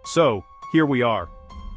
So, here we are.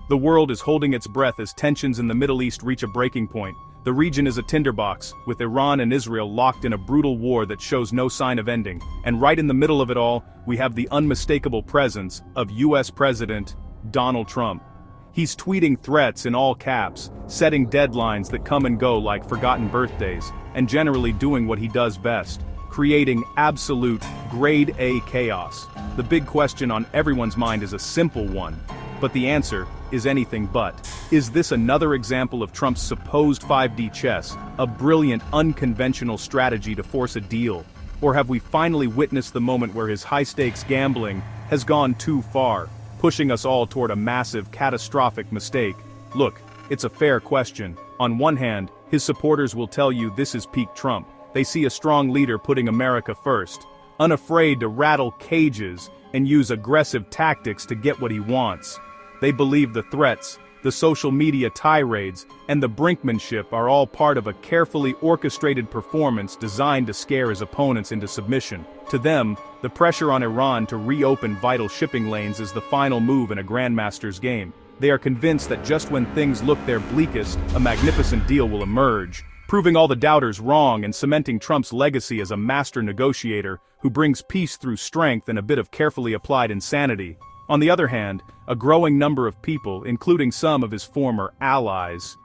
The world is holding its breath as tensions in the Middle East reach a breaking point. The region is a tinderbox, with Iran and Israel locked in a brutal war that shows no sign of ending. And right in the middle of it all, we have the unmistakable presence of US President Donald Trump. He's tweeting threats in all caps, setting deadlines that come and go like forgotten birthdays, and generally doing what he does best, creating absolute grade A chaos. The big question on everyone's mind is a simple one, but the answer is anything but. Is this another example of Trump's supposed 5D chess, a brilliant unconventional strategy to force a deal? Or have we finally witnessed the moment where his high-stakes gambling has gone too far, pushing us all toward a massive, catastrophic mistake? Look, it's a fair question. On one hand, his supporters will tell you this is peak Trump. They see a strong leader putting America first, unafraid to rattle cages and use aggressive tactics to get what he wants. They believe the threats, the social media tirades, and the brinkmanship are all part of a carefully orchestrated performance designed to scare his opponents into submission. To them, the pressure on Iran to reopen vital shipping lanes is the final move in a grandmaster's game. They are convinced that just when things look their bleakest, a magnificent deal will emerge, proving all the doubters wrong and cementing Trump's legacy as a master negotiator who brings peace through strength and a bit of carefully applied insanity. On the other hand, a growing number of people, including some of his former allies,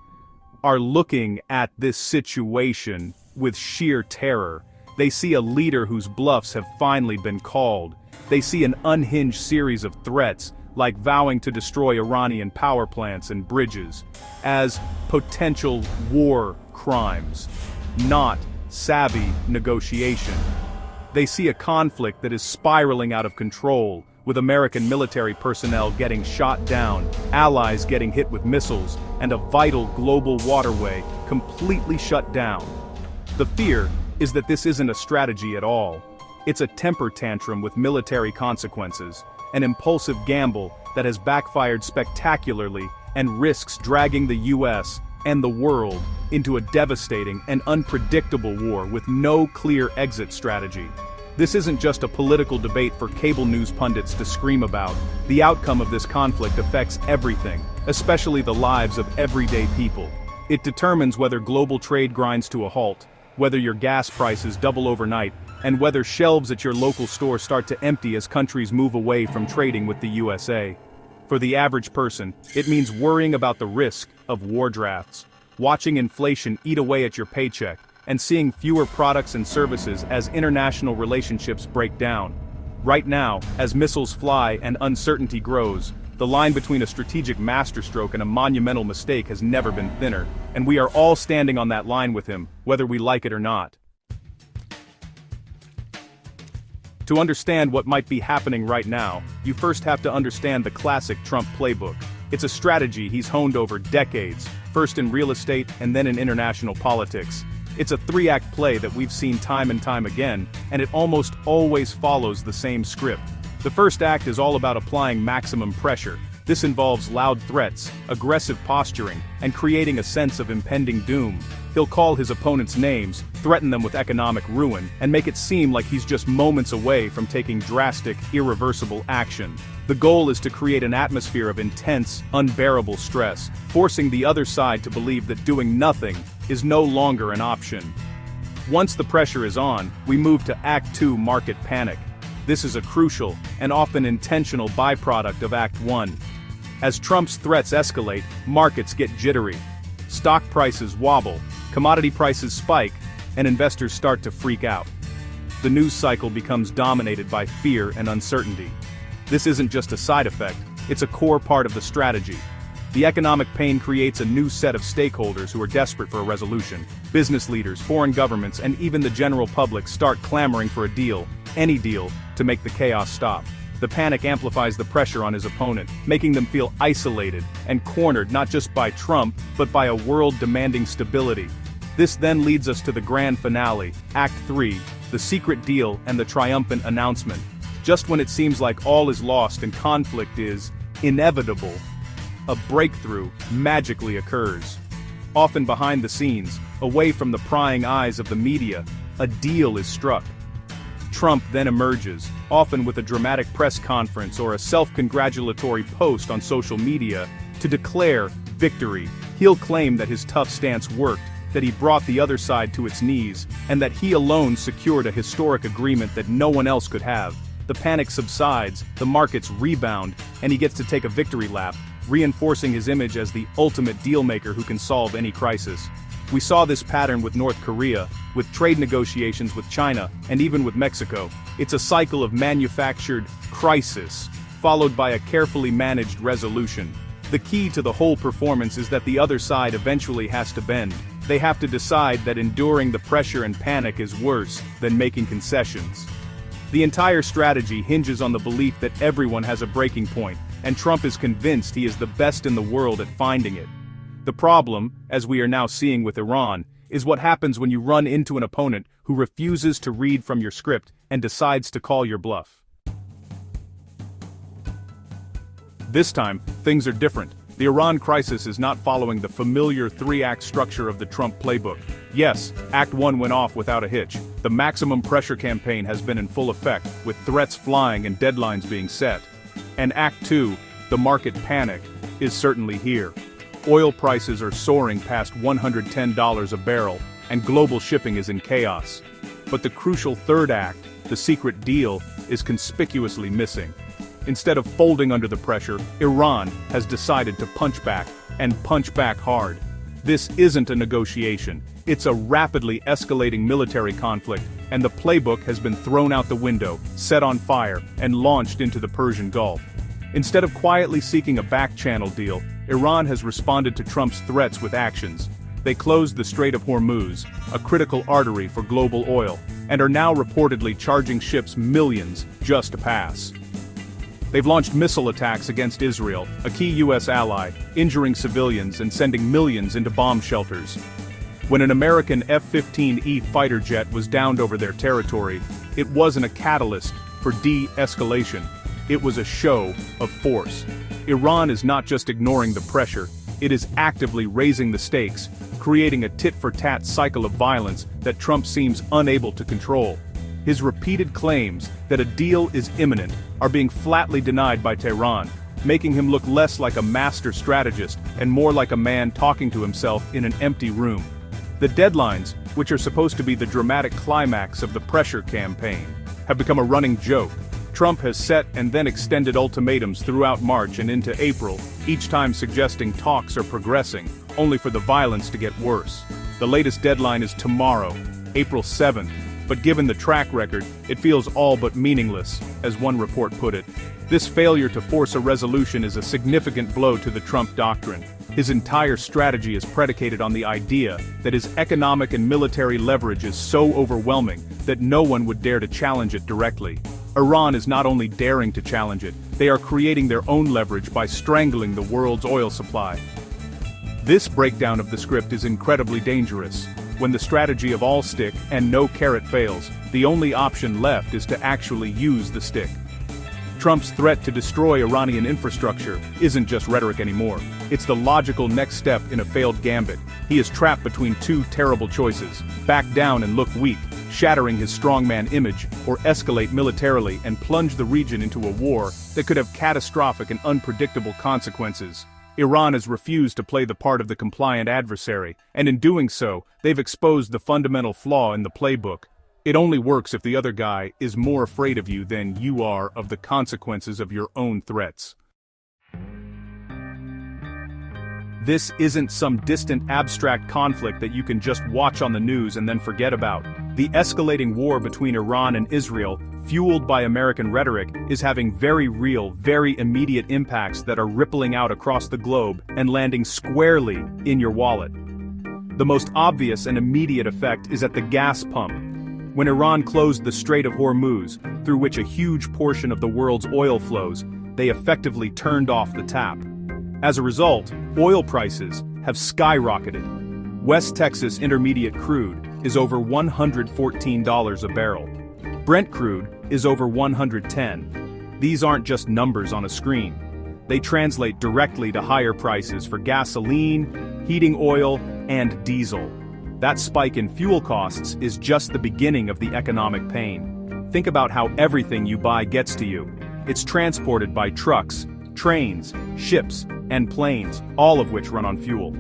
are looking at this situation with sheer terror. They see a leader whose bluffs have finally been called. They see an unhinged series of threats, like vowing to destroy Iranian power plants and bridges, as potential war crimes, not savvy negotiation. They see a conflict that is spiraling out of control, with American military personnel getting shot down, allies getting hit with missiles, and a vital global waterway completely shut down. The fear is that this isn't a strategy at all. It's a temper tantrum with military consequences, an impulsive gamble that has backfired spectacularly and risks dragging the US and the world into a devastating and unpredictable war with no clear exit strategy. This isn't just a political debate for cable news pundits to scream about. The outcome of this conflict affects everything, especially the lives of everyday people. It determines whether global trade grinds to a halt, whether your gas prices double overnight, and whether shelves at your local store start to empty as countries move away from trading with the USA. For the average person, it means worrying about the risk of war drafts, watching inflation eat away at your paycheck, and seeing fewer products and services as international relationships break down. Right now, as missiles fly and uncertainty grows, the line between a strategic masterstroke and a monumental mistake has never been thinner, and we are all standing on that line with him, whether we like it or not. To understand what might be happening right now, you first have to understand the classic Trump playbook. It's a strategy he's honed over decades, first in real estate and then in international politics. It's a three-act play that we've seen time and time again, and it almost always follows the same script. The first act is all about applying maximum pressure. This involves loud threats, aggressive posturing, and creating a sense of impending doom. He'll call his opponents names, threaten them with economic ruin, and make it seem like he's just moments away from taking drastic, irreversible action. The goal is to create an atmosphere of intense, unbearable stress, forcing the other side to believe that doing nothing is no longer an option. Once the pressure is on, we move to Act 2, market panic. This is a crucial and often intentional byproduct of Act 1. As Trump's threats escalate, markets get jittery. Stock prices wobble, commodity prices spike, and investors start to freak out. The news cycle becomes dominated by fear and uncertainty. This isn't just a side effect, it's a core part of the strategy. The economic pain creates a new set of stakeholders who are desperate for a resolution. Business leaders, foreign governments, and even the general public start clamoring for a deal, any deal, to make the chaos stop. The panic amplifies the pressure on his opponent, making them feel isolated and cornered not just by Trump, but by a world demanding stability. This then leads us to the grand finale, Act 3, the secret deal and the triumphant announcement. Just when it seems like all is lost and conflict is inevitable, a breakthrough magically occurs. Often behind the scenes, away from the prying eyes of the media, a deal is struck. Trump then emerges, often with a dramatic press conference or a self-congratulatory post on social media, to declare victory. He'll claim that his tough stance worked, that he brought the other side to its knees, and that he alone secured a historic agreement that no one else could have. The panic subsides, the markets rebound, and he gets to take a victory lap, reinforcing his image as the ultimate dealmaker who can solve any crisis. We saw this pattern with North Korea, with trade negotiations with China, and even with Mexico. It's a cycle of manufactured crisis, followed by a carefully managed resolution. The key to the whole performance is that the other side eventually has to bend. They have to decide that enduring the pressure and panic is worse than making concessions. The entire strategy hinges on the belief that everyone has a breaking point, and Trump is convinced he is the best in the world at finding it. The problem, as we are now seeing with Iran, is what happens when you run into an opponent who refuses to read from your script and decides to call your bluff. This time, things are different. The Iran crisis is not following the familiar three-act structure of the Trump playbook. Yes, Act 1 went off without a hitch. The maximum pressure campaign has been in full effect, with threats flying and deadlines being set. And Act 2, the market panic, is certainly here. Oil prices are soaring past $110 a barrel, and global shipping is in chaos. But the crucial third act, the secret deal, is conspicuously missing. Instead of folding under the pressure, Iran has decided to punch back, and punch back hard. This isn't a negotiation, it's a rapidly escalating military conflict, and the playbook has been thrown out the window, set on fire, and launched into the Persian Gulf. Instead of quietly seeking a back-channel deal, Iran has responded to Trump's threats with actions. They closed the Strait of Hormuz, a critical artery for global oil, and are now reportedly charging ships millions just to pass. They've launched missile attacks against Israel, a key U.S. ally, injuring civilians and sending millions into bomb shelters. When an American F-15E fighter jet was downed over their territory, it wasn't a catalyst for de-escalation. It was a show of force. Iran is not just ignoring the pressure, it is actively raising the stakes, creating a tit-for-tat cycle of violence that Trump seems unable to control. His repeated claims that a deal is imminent are being flatly denied by Tehran, making him look less like a master strategist and more like a man talking to himself in an empty room. The deadlines, which are supposed to be the dramatic climax of the pressure campaign, have become a running joke. Trump has set and then extended ultimatums throughout March and into April, each time suggesting talks are progressing, only for the violence to get worse. The latest deadline is tomorrow, April 7th. But given the track record, it feels all but meaningless, as one report put it. This failure to force a resolution is a significant blow to the Trump doctrine. His entire strategy is predicated on the idea that his economic and military leverage is so overwhelming that no one would dare to challenge it directly. Iran is not only daring to challenge it, they are creating their own leverage by strangling the world's oil supply. This breakdown of the script is incredibly dangerous. When the strategy of all stick and no carrot fails, the only option left is to actually use the stick. Trump's threat to destroy Iranian infrastructure isn't just rhetoric anymore. It's the logical next step in a failed gambit. He is trapped between two terrible choices: back down and look weak, shattering his strongman image, or escalate militarily and plunge the region into a war that could have catastrophic and unpredictable consequences. Iran has refused to play the part of the compliant adversary, and in doing so, they've exposed the fundamental flaw in the playbook. It only works if the other guy is more afraid of you than you are of the consequences of your own threats. This isn't some distant abstract conflict that you can just watch on the news and then forget about. The escalating war between Iran and Israel, fueled by American rhetoric, is having very real, very immediate impacts that are rippling out across the globe and landing squarely in your wallet. The most obvious and immediate effect is at the gas pump. When Iran closed the Strait of Hormuz, through which a huge portion of the world's oil flows, they effectively turned off the tap. As a result, oil prices have skyrocketed. West Texas Intermediate crude is over $114 a barrel. Brent crude is over $110. These aren't just numbers on a screen. They translate directly to higher prices for gasoline, heating oil, and diesel. That spike in fuel costs is just the beginning of the economic pain. Think about how everything you buy gets to you. It's transported by trucks, trains, ships, and planes, all of which run on fuel.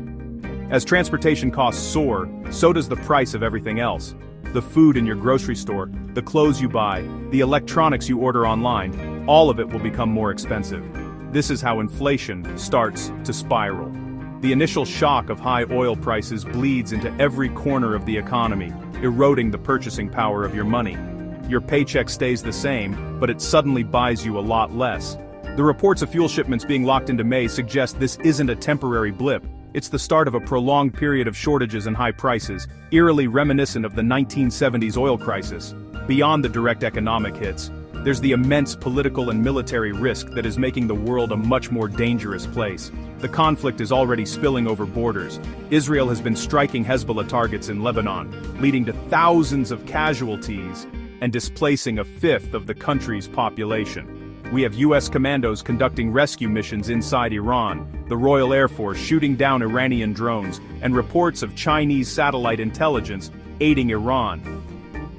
As transportation costs soar, so does the price of everything else. The food in your grocery store, the clothes you buy, the electronics you order online, all of it will become more expensive. This is how inflation starts to spiral. The initial shock of high oil prices bleeds into every corner of the economy, eroding the purchasing power of your money. Your paycheck stays the same, but it suddenly buys you a lot less. The reports of fuel shipments being locked into May suggest this isn't a temporary blip. It's the start of a prolonged period of shortages and high prices, eerily reminiscent of the 1970s oil crisis. Beyond the direct economic hits, there's the immense political and military risk that is making the world a much more dangerous place. The conflict is already spilling over borders. Israel has been striking Hezbollah targets in Lebanon, leading to thousands of casualties and displacing a fifth of the country's population. We have US commandos conducting rescue missions inside Iran, the Royal Air Force shooting down Iranian drones, and reports of Chinese satellite intelligence aiding Iran.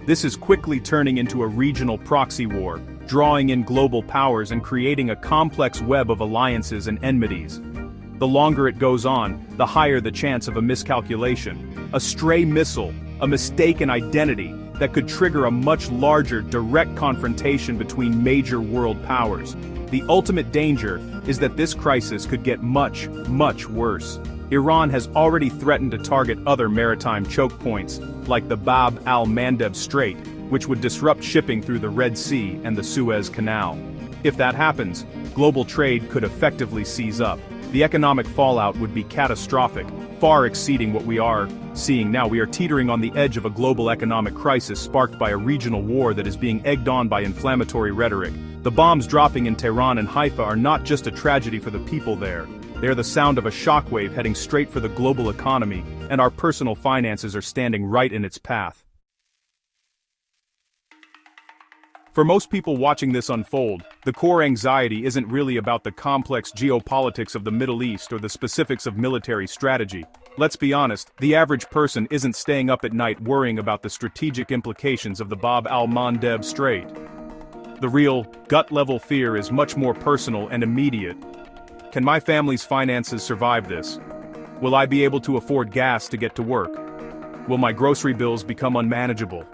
This is quickly turning into a regional proxy war, drawing in global powers and creating a complex web of alliances and enmities. The longer it goes on, the higher the chance of a miscalculation, a stray missile, a mistaken identity that could trigger a much larger direct confrontation between major world powers. The ultimate danger is that this crisis could get much, much worse. Iran has already threatened to target other maritime choke points, like the Bab al-Mandeb Strait, which would disrupt shipping through the Red Sea and the Suez Canal. If that happens, global trade could effectively seize up. The economic fallout would be catastrophic, far exceeding what we are seeing now. We are teetering on the edge of a global economic crisis sparked by a regional war that is being egged on by inflammatory rhetoric. The bombs dropping in Tehran and Haifa are not just a tragedy for the people there. They are the sound of a shockwave heading straight for the global economy, and our personal finances are standing right in its path. For most people watching this unfold, the core anxiety isn't really about the complex geopolitics of the Middle East or the specifics of military strategy. Let's be honest, the average person isn't staying up at night worrying about the strategic implications of the Bab al-Mandeb Strait. The real, gut-level fear is much more personal and immediate. Can my family's finances survive this? Will I be able to afford gas to get to work? Will my grocery bills become unmanageable?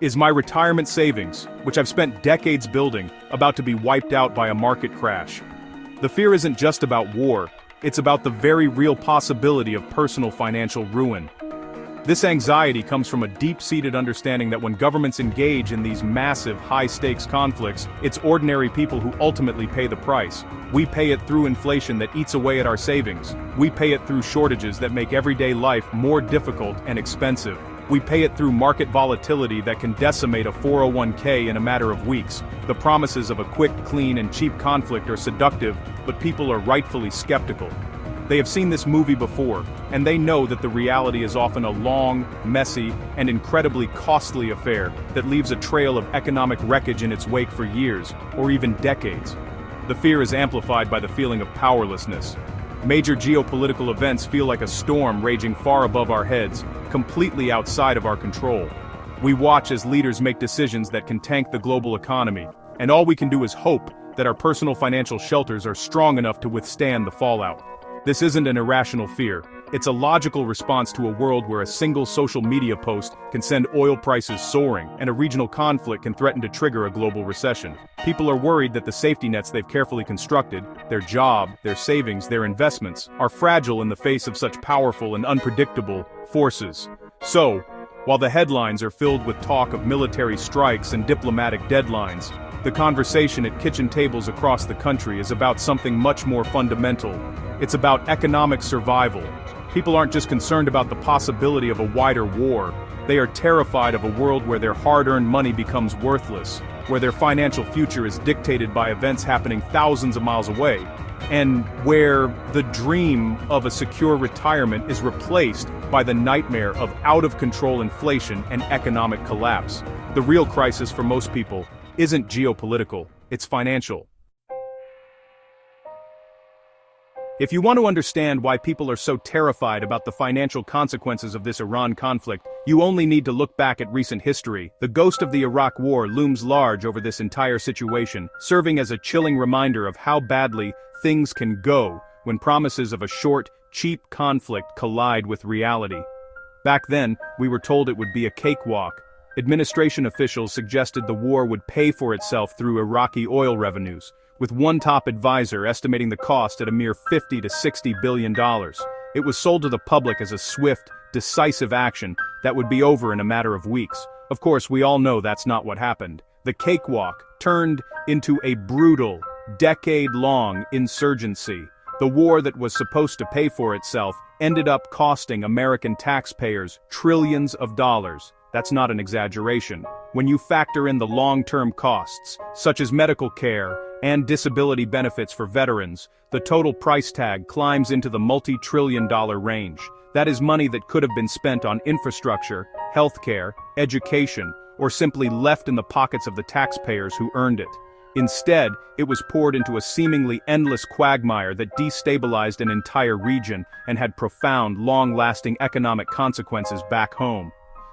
Is my retirement savings, which I've spent decades building, about to be wiped out by a market crash? The fear isn't just about war, it's about the very real possibility of personal financial ruin. This anxiety comes from a deep-seated understanding that when governments engage in these massive, high-stakes conflicts, it's ordinary people who ultimately pay the price. We pay it through inflation that eats away at our savings. We pay it through shortages that make everyday life more difficult and expensive. We pay it through market volatility that can decimate a 401k in a matter of weeks. The promises of a quick, clean, and cheap conflict are seductive, but people are rightfully skeptical. They have seen this movie before, and they know that the reality is often a long, messy, and incredibly costly affair that leaves a trail of economic wreckage in its wake for years, or even decades. The fear is amplified by the feeling of powerlessness. Major geopolitical events feel like a storm raging far above our heads, completely outside of our control. We watch as leaders make decisions that can tank the global economy, and all we can do is hope that our personal financial shelters are strong enough to withstand the fallout. This isn't an irrational fear. It's a logical response to a world where a single social media post can send oil prices soaring, and a regional conflict can threaten to trigger a global recession. People are worried that the safety nets they've carefully constructed, their job, their savings, their investments, are fragile in the face of such powerful and unpredictable forces. So, while the headlines are filled with talk of military strikes and diplomatic deadlines, the conversation at kitchen tables across the country is about something much more fundamental. It's about economic survival. People aren't just concerned about the possibility of a wider war, they are terrified of a world where their hard-earned money becomes worthless, where their financial future is dictated by events happening thousands of miles away, and where the dream of a secure retirement is replaced by the nightmare of out-of-control inflation and economic collapse. The real crisis for most people isn't geopolitical, it's financial. If you want to understand why people are so terrified about the financial consequences of this Iran conflict, you only need to look back at recent history. The ghost of the Iraq War looms large over this entire situation, serving as a chilling reminder of how badly things can go when promises of a short, cheap conflict collide with reality. Back then, we were told it would be a cakewalk. Administration officials suggested the war would pay for itself through Iraqi oil revenues, with one top advisor estimating the cost at a mere $50 to $60 billion. It was sold to the public as a swift, decisive action that would be over in a matter of weeks. Of course, we all know that's not what happened. The cakewalk turned into a brutal, decade-long insurgency. The war that was supposed to pay for itself ended up costing American taxpayers trillions of dollars. That's not an exaggeration. When you factor in the long-term costs, such as medical care and disability benefits for veterans, the total price tag climbs into the multi-trillion-dollar range. That is money that could have been spent on infrastructure, healthcare, education, or simply left in the pockets of the taxpayers who earned it. Instead, it was poured into a seemingly endless quagmire that destabilized an entire region and had profound, long-lasting economic consequences back home.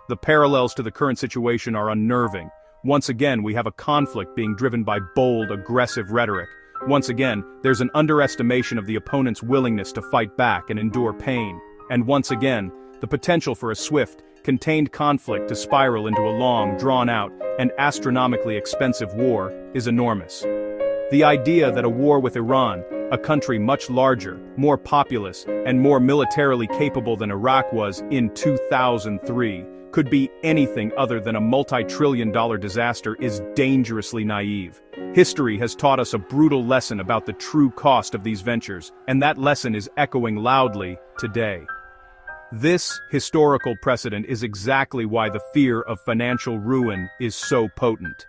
The parallels to the current situation are unnerving. Once again, we have a conflict being driven by bold, aggressive rhetoric. Once again, there's an underestimation of the opponent's willingness to fight back and endure pain. And once again, the potential for a swift, contained conflict to spiral into a long, drawn-out, and astronomically expensive war is enormous. The idea that a war with Iran, a country much larger, more populous, and more militarily capable than Iraq was in 2003, could be anything other than a multi-trillion-dollar disaster is dangerously naive. History has taught us a brutal lesson about the true cost of these ventures, and that lesson is echoing loudly today. This historical precedent is exactly why the fear of financial ruin is so potent.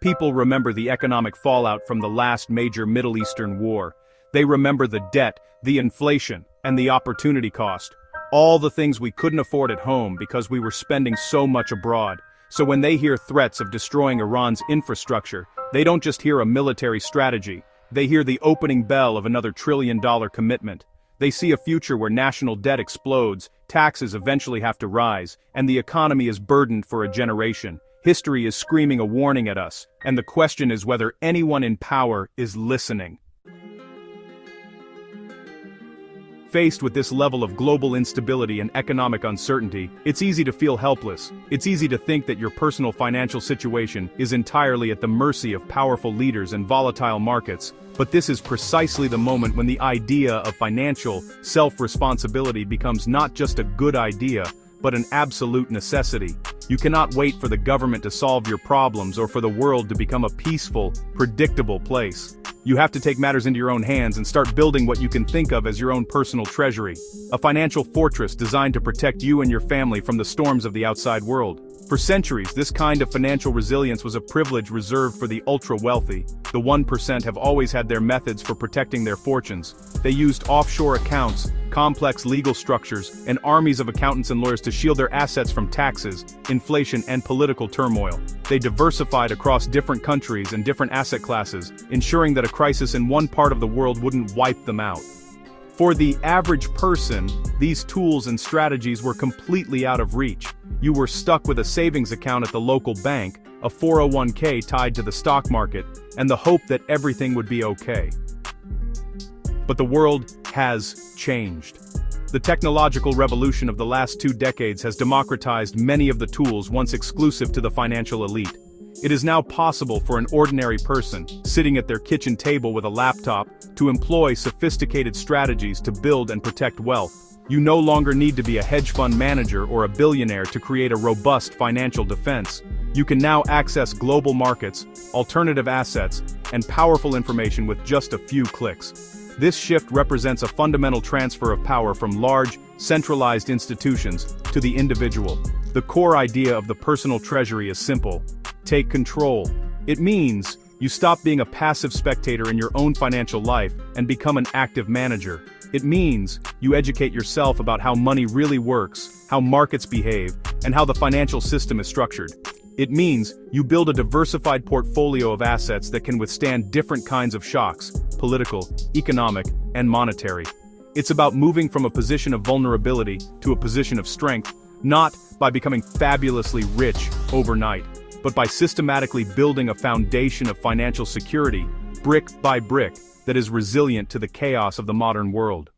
People remember the economic fallout from the last major Middle Eastern war. They remember the debt, the inflation, and the opportunity cost. All the things we couldn't afford at home because we were spending so much abroad. So when they hear threats of destroying Iran's infrastructure, they don't just hear a military strategy, they hear the opening bell of another trillion-dollar commitment. They see a future where national debt explodes, taxes eventually have to rise, and the economy is burdened for a generation. History is screaming a warning at us, and the question is whether anyone in power is listening. Faced with this level of global instability and economic uncertainty, it's easy to feel helpless. It's easy to think that your personal financial situation is entirely at the mercy of powerful leaders and volatile markets. But this is precisely the moment when the idea of financial self-responsibility becomes not just a good idea, but an absolute necessity. You cannot wait for the government to solve your problems or for the world to become a peaceful, predictable place. You have to take matters into your own hands and start building what you can think of as your own personal treasury. A financial fortress designed to protect you and your family from the storms of the outside world. For centuries, this kind of financial resilience was a privilege reserved for the ultra-wealthy. The 1% have always had their methods for protecting their fortunes. They used offshore accounts, complex legal structures, and armies of accountants and lawyers to shield their assets from taxes, inflation, and political turmoil. They diversified across different countries and different asset classes, ensuring that a crisis in one part of the world wouldn't wipe them out. For the average person, these tools and strategies were completely out of reach. You were stuck with a savings account at the local bank, a 401k tied to the stock market, and the hope that everything would be okay. But the world has changed. The technological revolution of the last 2 decades has democratized many of the tools once exclusive to the financial elite. It is now possible for an ordinary person, sitting at their kitchen table with a laptop, to employ sophisticated strategies to build and protect wealth. You no longer need to be a hedge fund manager or a billionaire to create a robust financial defense. You can now access global markets, alternative assets, and powerful information with just a few clicks. This shift represents a fundamental transfer of power from large, centralized institutions to the individual. The core idea of the personal treasury is simple: take control. It means you stop being a passive spectator in your own financial life and become an active manager. It means you educate yourself about how money really works, how markets behave, and how the financial system is structured. It means you build a diversified portfolio of assets that can withstand different kinds of shocks: political, economic, and monetary. It's about moving from a position of vulnerability to a position of strength, not by becoming fabulously rich overnight, but by systematically building a foundation of financial security, brick by brick, that is resilient to the chaos of the modern world.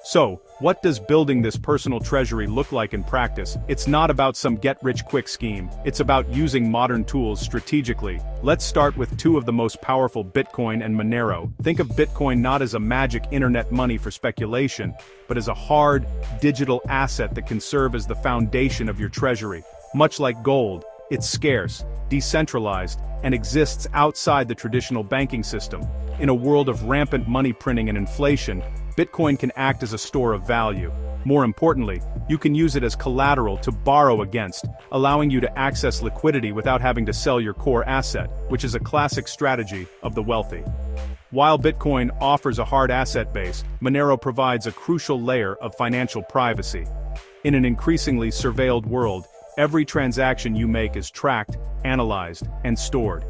So, what does building this personal treasury look like in practice? It's not about some get-rich-quick scheme, it's about using modern tools strategically. Let's start with two of the most powerful, Bitcoin and Monero. Think of Bitcoin not as a magic internet money for speculation, but as a hard, digital asset that can serve as the foundation of your treasury. Much like gold, it's scarce, decentralized, and exists outside the traditional banking system. In a world of rampant money printing and inflation, Bitcoin can act as a store of value. More importantly, you can use it as collateral to borrow against, allowing you to access liquidity without having to sell your core asset, which is a classic strategy of the wealthy. While Bitcoin offers a hard asset base, Monero provides a crucial layer of financial privacy. In an increasingly surveilled world, every transaction you make is tracked, analyzed, and stored.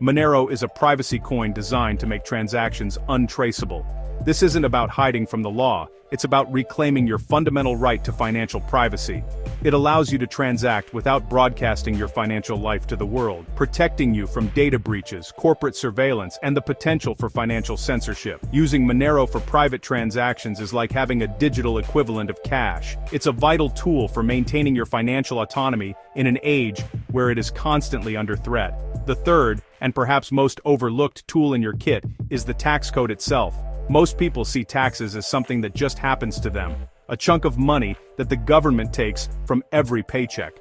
Monero is a privacy coin designed to make transactions untraceable. This isn't about hiding from the law, it's about reclaiming your fundamental right to financial privacy. It allows you to transact without broadcasting your financial life to the world, protecting you from data breaches, corporate surveillance, and the potential for financial censorship. Using Monero for private transactions is like having a digital equivalent of cash. It's a vital tool for maintaining your financial autonomy in an age where it is constantly under threat. The third, and perhaps most overlooked tool in your kit, is the tax code itself. Most people see taxes as something that just happens to them, a chunk of money that the government takes from every paycheck.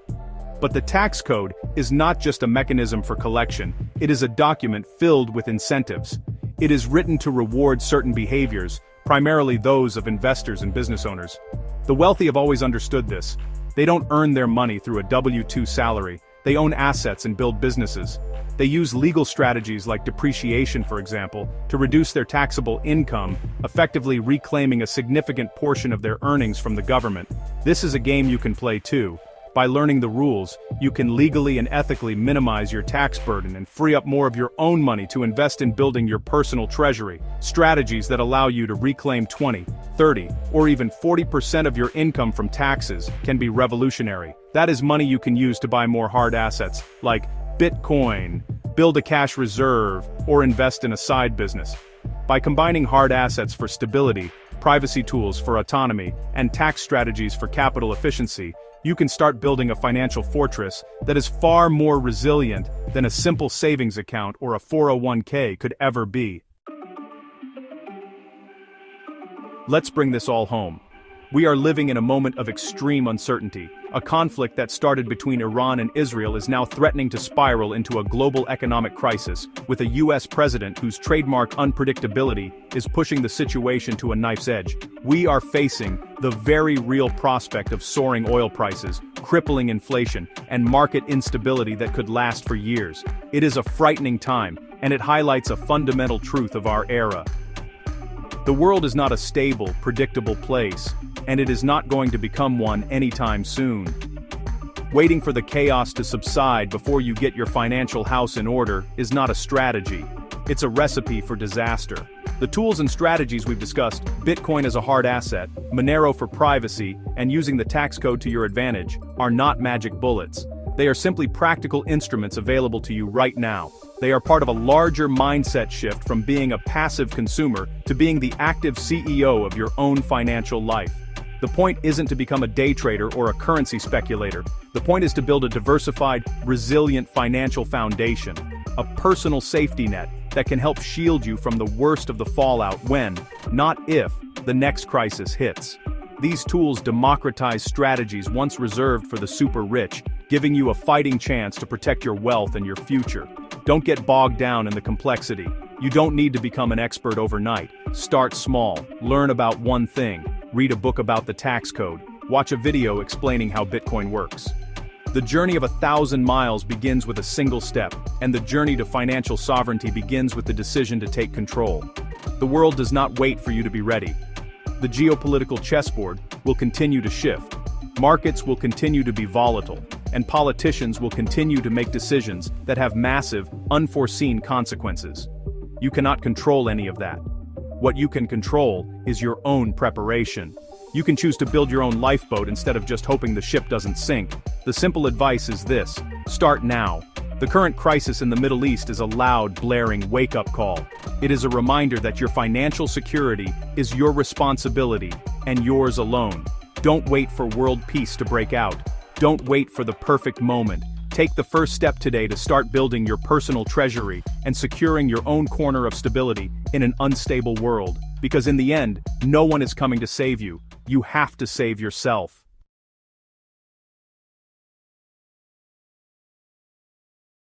But the tax code is not just a mechanism for collection, it is a document filled with incentives. It is written to reward certain behaviors, primarily those of investors and business owners. The wealthy have always understood this. They don't earn their money through a W-2 salary, they own assets and build businesses. They use legal strategies like depreciation, for example, to reduce their taxable income, effectively reclaiming a significant portion of their earnings from the government. This is a game you can play too. By learning the rules, you can legally and ethically minimize your tax burden and free up more of your own money to invest in building your personal treasury. Strategies that allow you to reclaim 20, 30, or even 40% of your income from taxes can be revolutionary. That is money you can use to buy more hard assets, like Bitcoin, build a cash reserve, or invest in a side business. By combining hard assets for stability, privacy tools for autonomy, and tax strategies for capital efficiency, you can start building a financial fortress that is far more resilient than a simple savings account or a 401k could ever be. Let's bring this all home. We are living in a moment of extreme uncertainty. A conflict that started between Iran and Israel is now threatening to spiral into a global economic crisis, with a US president whose trademark unpredictability is pushing the situation to a knife's edge. We are facing the very real prospect of soaring oil prices, crippling inflation, and market instability that could last for years. It is a frightening time, and it highlights a fundamental truth of our era. The world is not a stable, predictable place, and it is not going to become one anytime soon. Waiting for the chaos to subside before you get your financial house in order is not a strategy. It's a recipe for disaster. The tools and strategies we've discussed, Bitcoin as a hard asset, Monero for privacy, and using the tax code to your advantage, are not magic bullets. They are simply practical instruments available to you right now. They are part of a larger mindset shift from being a passive consumer to being the active CEO of your own financial life. The point isn't to become a day trader or a currency speculator. The point is to build a diversified, resilient financial foundation, a personal safety net that can help shield you from the worst of the fallout when, not if, the next crisis hits. These tools democratize strategies once reserved for the super rich, giving you a fighting chance to protect your wealth and your future. Don't get bogged down in the complexity. You don't need to become an expert overnight. Start small, learn about one thing, read a book about the tax code, watch a video explaining how Bitcoin works. The journey of 1,000 miles begins with a single step, and the journey to financial sovereignty begins with the decision to take control. The world does not wait for you to be ready. The geopolitical chessboard will continue to shift. Markets will continue to be volatile, and politicians will continue to make decisions that have massive, unforeseen consequences. You cannot control any of that. What you can control is your own preparation. You can choose to build your own lifeboat instead of just hoping the ship doesn't sink. The simple advice is this: start now. The current crisis in the Middle East is a loud, blaring wake-up call. It is a reminder that your financial security is your responsibility, and yours alone. Don't wait for world peace to break out. Don't wait for the perfect moment. Take the first step today to start building your personal treasury and securing your own corner of stability in an unstable world. Because in the end, no one is coming to save you. You have to save yourself.